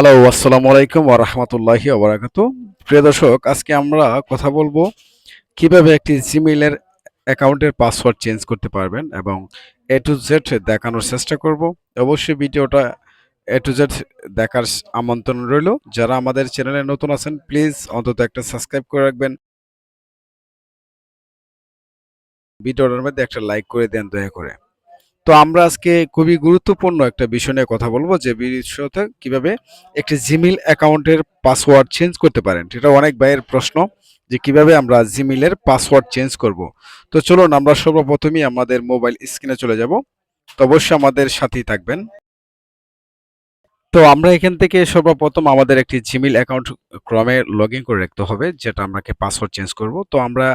Hello, আসসালামু আলাইকুম ওয়া রাহমাতুল্লাহি ওয়া বারাকাতুহু। প্রিয় দর্শক, আজকে আমরা কথা বলবো কিভাবে একটি জিমেইলের অ্যাকাউন্টের পাসওয়ার্ড চেঞ্জ করতে পারবেন এবং এ টু জেড দেখানোর চেষ্টা করব। অবশ্যই ভিডিওটা এ টু জেড দেখার আমন্ত্রণ রইলো। যারা আমাদের চ্যানেলে নতুন আছেন প্লিজ অন্তত একটা সাবস্ক্রাইব করে রাখবেন। ভিডিওটার মধ্যে একটা লাইক করে দেন দয়া করে। তো আমরা আজকে খুবই গুরুত্বপূর্ণ একটা বিষয় নিয়ে কথা বলবো, যে বিষয়টা কিভাবে একটি জিমেইল অ্যাকাউন্টের পাসওয়ার্ড চেঞ্জ করতে পারেন। এটা অনেক ভাইয়ের প্রশ্ন, যে কিভাবে আমরা জিমেইলের পাসওয়ার্ড চেঞ্জ করব। তো চলুন আমরা সর্বপ্রথমই আমাদের মোবাইল স্ক্রিনে চলে যাব। তো অবশ্যই আমাদের সাথেই থাকবেন। তো আমরা এখান থেকে সর্বপ্রথম আমাদের একটি জিমেইল অ্যাকাউন্ট ক্রমে লগ ইন করে রাখতে হবে, যেটা আমাকে পাসওয়ার্ড চেঞ্জ করব। তো আমরা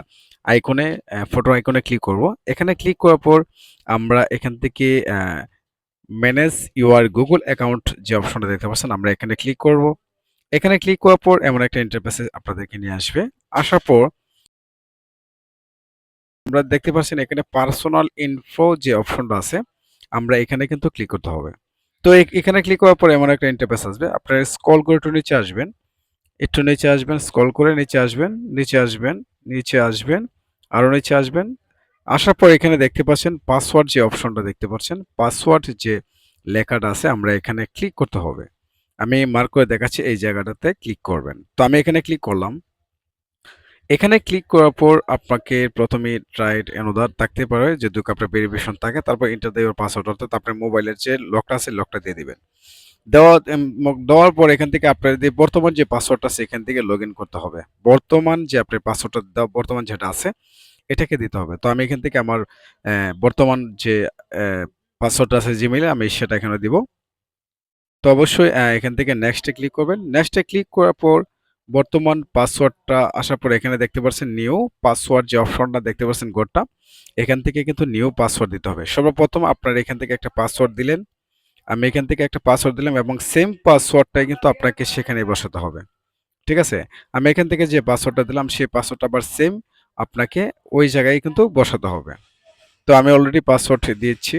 আইকনে ফটো আইকনে ক্লিক করব। এখানে ক্লিক করার পর আমরা এখান থেকে ম্যানেজ ইউর গুগল অ্যাকাউন্ট যে অপশনটা দেখতে পাচ্ছেন, আমরা এখানে ক্লিক করব। এখানে ক্লিক করার পর এমন একটা ইন্টারফেসে আপনাদেরকে নিয়ে আসবে। আসার পর আমরা দেখতে পাচ্ছেন এখানে পার্সোনাল ইনফো যে অপশনটা আছে, আমরা এখানে কিন্তু ক্লিক করতে হবে। তো এখানে ক্লিক করার পর এমন একটা ইন্টারফেস আসবে। আপনারা স্ক্রল করে একটু নিচে আসবেন, একটু নিচে আসবেন, স্ক্রল করে নিচে আসবেন, নিচে আসবেন, নিচে আসবেন, আরও নিচে আসবেন। আসার পর এখানে দেখতে পাচ্ছেন পাসওয়ার্ড যে অপশনটা দেখতে পাচ্ছেন, পাসওয়ার্ড যে লেখাটা আছে, আমরা এখানে ক্লিক করতে হবে। আমি মার্ক করে দেখাচ্ছি, এই জায়গাটাতে ক্লিক করবেন। তো আমি এখানে ক্লিক করলাম। এখানে ক্লিক করার পর আপনাকে প্রথমে ট্রাইড অ্যানোদার থাকতে পারে, যদি আপনার ভেরিফিকেশন থাকে, তারপর ইন্টার দেওয়ার পাসওয়ার্ড, অর্থাৎ আপনার মোবাইলের যে লকটা আছে লকটা দিয়ে দিবেন। দেওয়ার পর এখান থেকে আপনার যে বর্তমান যে পাসওয়ার্ডটা আছে এখান থেকে লগ ইন করতে হবে। বর্তমান যে আপনার পাসওয়ার্ডটা বর্তমান যেটা আছে এটাকে দিতে হবে। তো আমি এখান থেকে আমার বর্তমান যে পাসওয়ার্ডটা আছে জিমেইলে, আমি সেটা এখানে দিব। তো অবশ্যই এখান থেকে নেক্সটে ক্লিক করবেন। নেক্সটে ক্লিক করার পর বর্তমান পাসওয়ার্ডটা আসার পর এখানে দেখতে পাচ্ছেন নিউ পাসওয়ার্ড যে অপশনটা দেখতে পাচ্ছেন ঘরটা, এখান থেকে কিন্তু নিউ পাসওয়ার্ড দিতে হবে। সর্বপ্রথম আপনারা এখান থেকে একটা পাসওয়ার্ড দিলেন, আমি এখান থেকে একটা পাসওয়ার্ড দিলাম এবং সেম পাসওয়ার্ডটাই কিন্তু আপনাকে সেখানে বসাতে হবে। ঠিক আছে? আমি এখান থেকে যে পাসওয়ার্ডটা দিলাম সেই পাসওয়ার্ডটা আবার সেম আপনাকে ওই জায়গায় কিন্তু বসাতে হবে। তো আমি অলরেডি পাসওয়ার্ড দিয়েছি।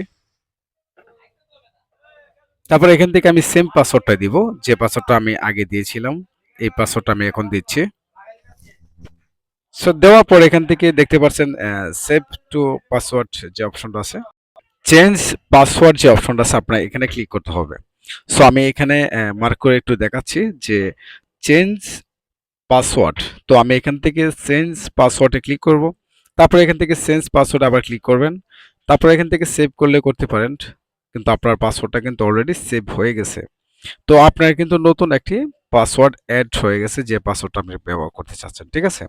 তারপর এখান থেকে আমি সেম পাসওয়ার্ডটা দিব, যে পাসওয়ার্ডটা আমি আগে দিয়েছিলাম। এই পাসওয়ার্ডটা আমি এখন দিচ্ছি। সো দেওয়ার পর এখান থেকে দেখতে পাচ্ছেন সেভ টু পাসওয়ার্ড যে অপশনটা আছে, চেঞ্জ পাসওয়ার্ড যে অপশনটা আছে, আপনার এখানে ক্লিক করতে হবে। সো আমি এখানে মার্ক করে একটু দেখাচ্ছি যে চেঞ্জ পাসওয়ার্ড। তো আমি এখান থেকে চেঞ্জ পাসওয়ার্ডে ক্লিক করব। তারপর এখান থেকে চেঞ্জ পাসওয়ার্ড আবার ক্লিক করবেন। তারপর এখান থেকে সেভ করলে করতে পারেন, কিন্তু আপনার পাসওয়ার্ডটা কিন্তু অলরেডি সেভ হয়ে গেছে। তো আপনার কিন্তু নতুন একটি পাসওয়ার্ড অ্যাড হয়ে গেছে, যে পাসওয়ার্ডটা আপনি ব্যবহার করতে চাচ্ছেন। ঠিক আছে?